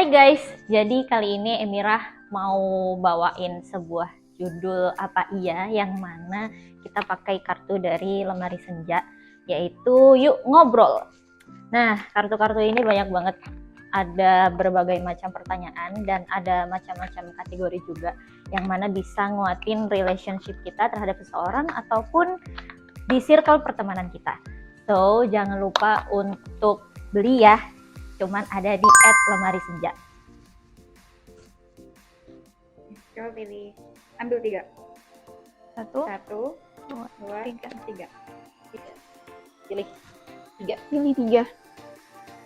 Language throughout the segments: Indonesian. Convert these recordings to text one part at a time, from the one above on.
Hai guys, jadi kali ini Emirah mau bawain sebuah judul apa iya yang mana kita pakai kartu dari lemari senja, yaitu Yuk Ngobrol. Nah, kartu-kartu ini banyak banget, ada berbagai macam pertanyaan dan ada macam-macam kategori juga yang mana bisa nguatin relationship kita terhadap seseorang ataupun di circle pertemanan kita. So, jangan lupa untuk beli ya, cuman ada di @lemari-senja. Coba pilih, ambil 3. Satu, 1, dua, 2, tiga. 3. Pilih 3. Pilih 3.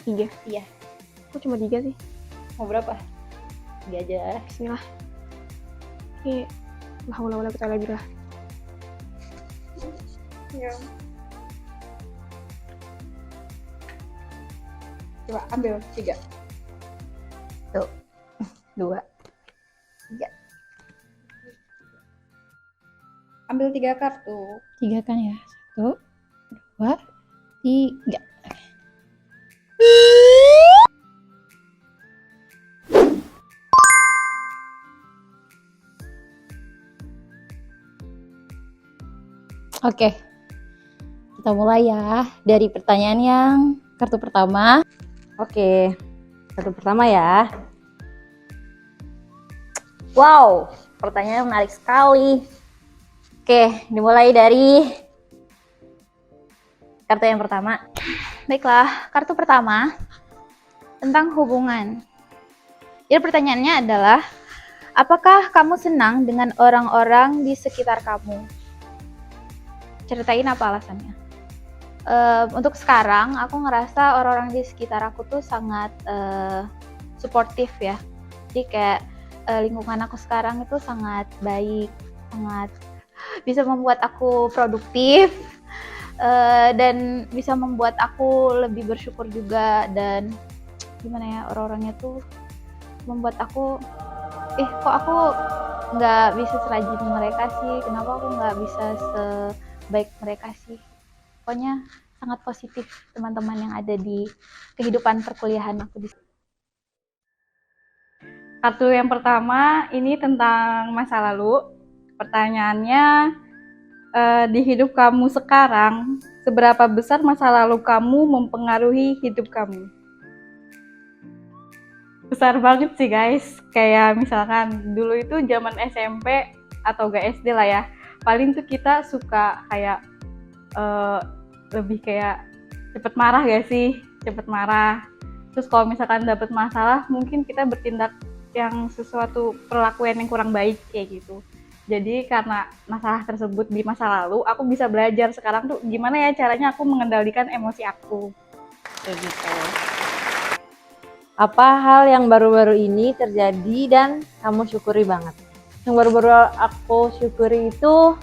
3. Iya. Kok cuma 3 sih? Mau berapa? 3 aja. Bismillah. Oke. La haula wala quwwata illa billah. Ya. Coba ambil 3. 2, 3. Ambil 3 kartu. 3 kan ya? 1, 2, 3. Oke, kita mulai ya dari pertanyaan yang kartu pertama. Oke, kartu pertama ya. Wow, pertanyaan menarik sekali. Oke, dimulai dari kartu yang pertama. Baiklah, kartu pertama tentang hubungan. Jadi pertanyaannya adalah, apakah kamu senang dengan orang-orang di sekitar kamu? Ceritain apa alasannya. Untuk sekarang, aku ngerasa orang-orang di sekitar aku tuh sangat suportif ya. Jadi kayak lingkungan aku sekarang itu sangat baik, sangat bisa membuat aku produktif, dan bisa membuat aku lebih bersyukur juga. Dan gimana ya, orang-orangnya tuh membuat aku kok aku nggak bisa serajin mereka sih, kenapa aku nggak bisa sebaik mereka sih. Pokoknya sangat positif teman-teman yang ada di kehidupan perkuliahan aku di sini. Kartu yang pertama ini tentang masa lalu. Pertanyaannya, di hidup kamu sekarang, seberapa besar masa lalu kamu mempengaruhi hidup kamu? Besar banget sih guys. Kayak misalkan dulu itu zaman SMP atau gak SD lah ya, paling tuh kita suka kayak lebih kayak cepet marah gak sih? Cepet marah. Terus kalau misalkan dapet masalah, mungkin kita bertindak yang sesuatu perlakuan yang kurang baik kayak gitu. Jadi karena masalah tersebut di masa lalu, aku bisa belajar sekarang tuh gimana ya caranya aku mengendalikan emosi aku. Kayak gitu. Apa hal yang baru-baru ini terjadi dan kamu syukuri banget? Yang baru-baru aku syukuri itu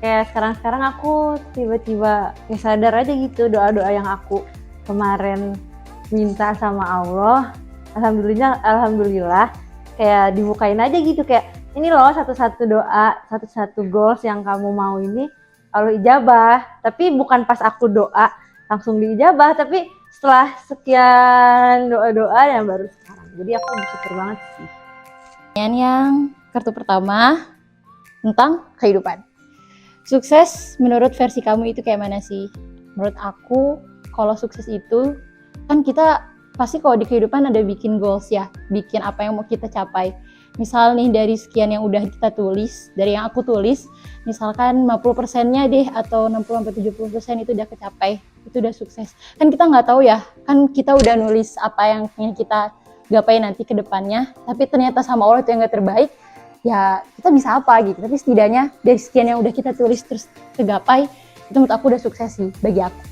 kayak sekarang aku tiba-tiba kayak sadar aja gitu, doa-doa yang aku kemarin minta sama Allah, alhamdulillah kayak dibukain aja gitu, kayak ini loh satu-satu doa, satu-satu goals yang kamu mau ini Allah ijabah. Tapi bukan pas aku doa langsung diijabah, tapi setelah sekian doa-doa yang baru sekarang. Jadi aku bersyukur banget sih. Pertanyaan yang kartu pertama tentang kehidupan. Sukses menurut versi kamu itu kayak mana sih? Menurut aku, kalau sukses itu kan kita pasti kalau di kehidupan ada bikin goals ya, bikin apa yang mau kita capai. Misal nih dari sekian yang udah kita tulis, dari yang aku tulis, misalkan 50%-nya deh atau 60-70% itu udah kecapai, itu udah sukses. Kan kita nggak tahu ya, kan kita udah nulis apa yang ingin kita gapai nanti ke depannya, tapi ternyata sama Allah itu yang nggak terbaik, ya kita bisa apa gitu. Tapi setidaknya dari sekian yang udah kita tulis terus tergapai, itu menurut aku udah sukses sih bagi aku.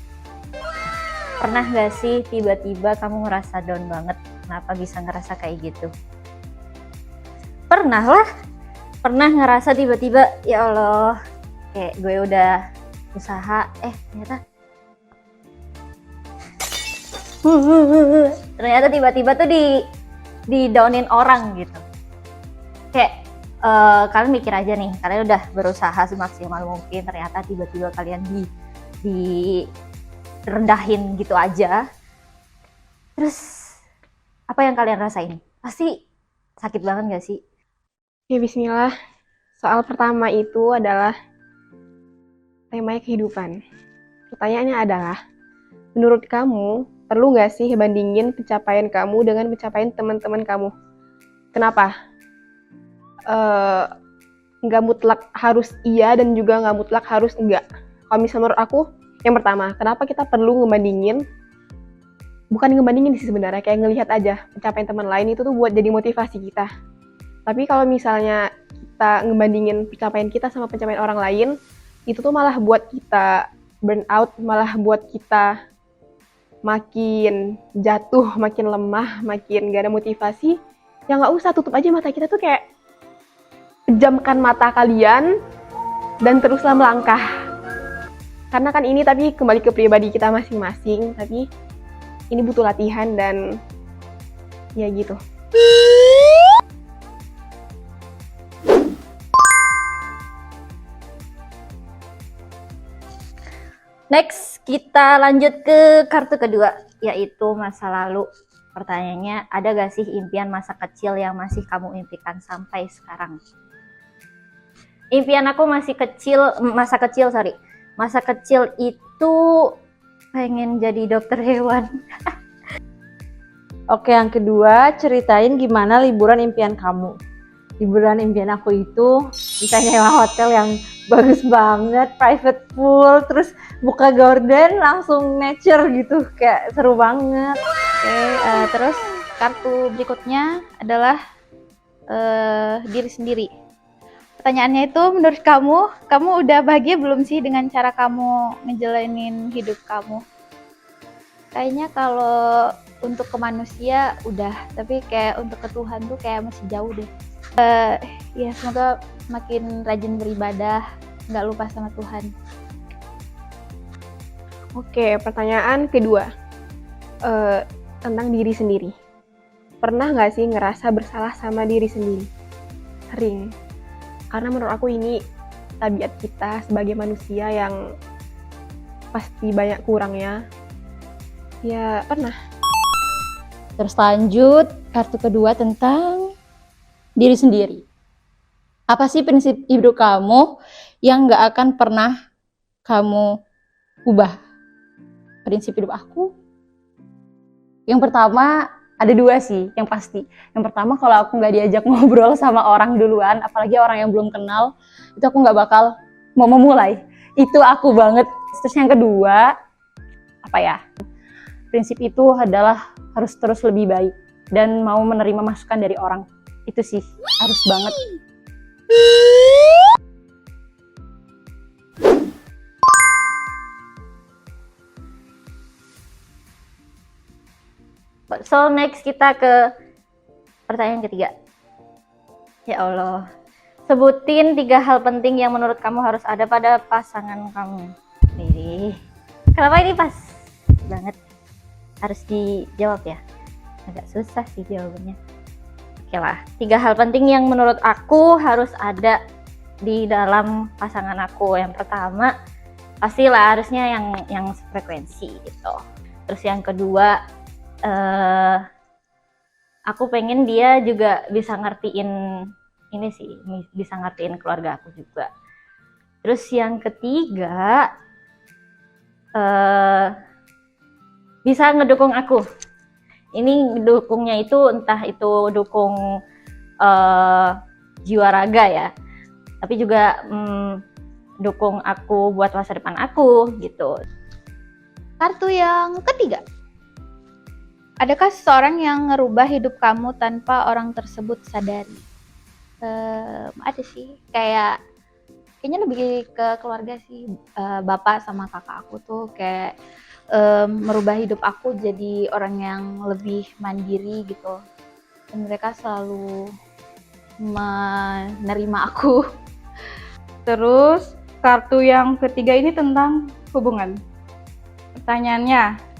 Pernah gak sih tiba-tiba kamu ngerasa down banget? Kenapa bisa ngerasa kayak gitu? Pernah lah. Pernah ngerasa tiba-tiba, ya Allah, kayak gue udah usaha, ternyata tiba-tiba tuh di downin orang gitu. Kayak kalian mikir aja nih, kalian udah berusaha semaksimal mungkin, ternyata tiba-tiba kalian di rendahin gitu aja. Terus Apa yang kalian rasain? Pasti sakit banget gak sih? Oke, bismillah. Soal pertama itu adalah temanya kehidupan. Pertanyaannya adalah, menurut kamu, perlu nggak sih bandingin pencapaian kamu dengan pencapaian teman-teman kamu? Kenapa? Nggak mutlak harus iya dan juga nggak mutlak harus enggak. Kalau misalnya menurut aku, yang pertama, kenapa kita perlu ngebandingin? Bukan ngebandingin sih sebenarnya, kayak ngelihat aja pencapaian teman lain itu tuh buat jadi motivasi kita. Tapi kalau misalnya kita ngebandingin pencapaian kita sama pencapaian orang lain, itu tuh malah buat kita burn out, malah buat kita makin jatuh, makin lemah, makin gak ada motivasi. Ya nggak usah, tutup aja mata kita tuh, kayak pejamkan mata kalian dan teruslah melangkah. Karena kan ini tapi kembali ke pribadi kita masing-masing, tapi ini butuh latihan dan ya gitu. Next, kita lanjut ke kartu kedua, yaitu masa lalu. Pertanyaannya, ada gak sih impian masa kecil yang masih kamu impikan sampai sekarang? Impian aku masa kecil itu pengen jadi dokter hewan. Oke, yang kedua, ceritain gimana liburan impian kamu. Liburan impian aku itu bisa nyewa hotel yang bagus banget, private pool, terus buka gorden langsung nature gitu, kayak seru banget. Oke, terus kartu berikutnya adalah diri sendiri. Pertanyaannya itu, menurut kamu udah bahagia belum sih dengan cara kamu ngejalanin hidup kamu? Kayaknya kalau untuk ke manusia udah, tapi kayak untuk ke Tuhan tuh kayak masih jauh deh. Ya semoga makin rajin beribadah, nggak lupa sama Tuhan. Oke, pertanyaan kedua. Tentang diri sendiri. Pernah nggak sih ngerasa bersalah sama diri sendiri? Sering. Karena menurut aku ini tabiat kita sebagai manusia yang pasti banyak kurangnya. Ya, pernah. Terus lanjut, kartu kedua tentang diri sendiri. Apa sih prinsip hidup kamu yang nggak akan pernah kamu ubah? Prinsip hidup aku? Yang pertama, ada dua sih yang pasti. Yang pertama, kalau aku nggak diajak ngobrol sama orang duluan, apalagi orang yang belum kenal, itu aku nggak bakal mau memulai. Itu aku banget. Terus yang kedua, apa ya? Prinsip itu adalah harus terus lebih baik dan mau menerima masukan dari orang. Itu sih, harus banget. So next kita ke pertanyaan ketiga. Ya Allah, sebutin 3 hal penting yang menurut kamu harus ada pada pasangan kamu. Nih, kenapa ini pas banget? Harus dijawab ya? Agak susah sih jawabannya. Oke lah, 3 hal penting yang menurut aku harus ada di dalam pasangan aku. Yang pertama, pastilah harusnya yang frekuensi gitu. Terus yang kedua, aku pengen dia juga bisa ngertiin ini sih, bisa ngertiin keluarga aku juga. Terus yang ketiga, bisa ngedukung aku. Ini dukungnya itu entah itu dukung jiwa raga ya, tapi juga dukung aku buat masa depan aku gitu. Kartu yang ketiga. Adakah seseorang yang ngerubah hidup kamu tanpa orang tersebut sadari? Ada sih, kayaknya lebih ke keluarga sih. Bapak sama kakak aku tuh kayak merubah hidup aku jadi orang yang lebih mandiri gitu. Dan mereka selalu menerima aku. Terus kartu yang ketiga ini tentang hubungan. Pertanyaannya,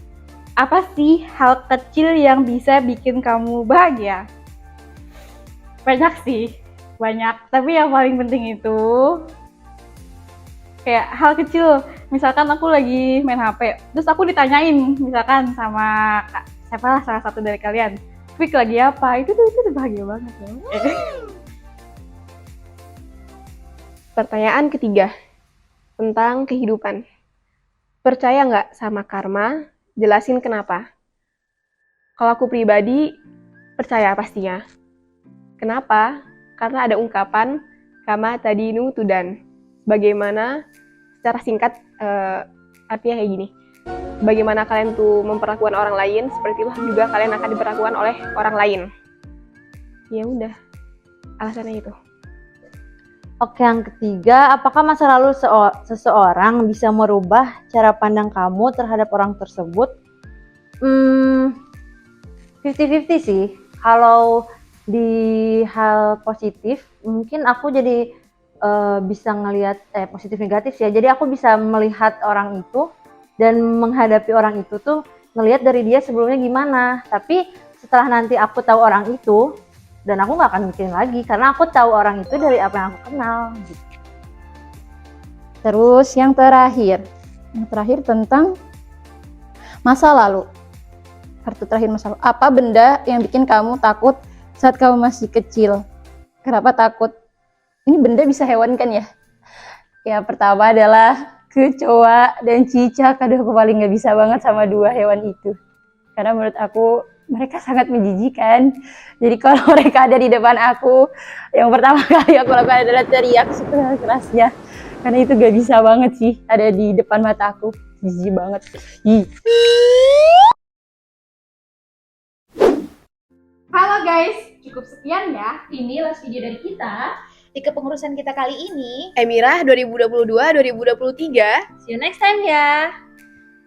apa sih hal kecil yang bisa bikin kamu bahagia? Banyak sih, banyak. Tapi yang paling penting itu kayak hal kecil. Misalkan aku lagi main HP, terus aku ditanyain misalkan sama siapa lah salah satu dari kalian, Quick lagi apa? Itu tuh bahagia banget ya. Pertanyaan ketiga, tentang kehidupan. Percaya nggak sama karma? Jelasin kenapa. Kalau aku pribadi, percaya pastinya. Kenapa? Karena ada ungkapan, kama tadinu tudan. Bagaimana, secara singkat, artinya kayak gini. Bagaimana kalian tuh memperlakukan orang lain, seperti itu juga kalian akan diperlakukan oleh orang lain. Ya udah, alasannya itu. Oke, yang ketiga, apakah masa lalu seseorang bisa merubah cara pandang kamu terhadap orang tersebut? 50-50 sih. Kalau di hal positif, mungkin aku jadi bisa ngelihat positif negatif sih ya. Jadi aku bisa melihat orang itu dan menghadapi orang itu tuh ngelihat dari dia sebelumnya gimana. Tapi setelah nanti aku tahu orang itu, dan aku nggak akan mikirin lagi karena aku tahu orang itu dari apa yang aku kenal gitu. Terus yang terakhir tentang masa lalu. Kartu terakhir masa lalu. Apa benda yang bikin kamu takut saat kamu masih kecil? Kenapa takut? Ini benda bisa hewan kan ya? Ya pertama adalah kecoa dan cicak. Aduh, aku paling nggak bisa banget sama dua hewan itu. Karena menurut aku mereka sangat menjijikan. Jadi kalau mereka ada di depan aku, yang pertama kali aku lakukan adalah teriak sekeras-kerasnya. Karena itu gak bisa banget sih ada di depan mata aku. Jijik banget. Halo guys, cukup sekian ya. Ini last video dari kita di kepengurusan kita kali ini. Emirah 2022-2023. See you next time ya.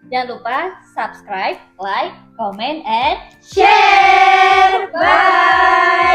Jangan lupa subscribe, like, comment, and Share! Bye!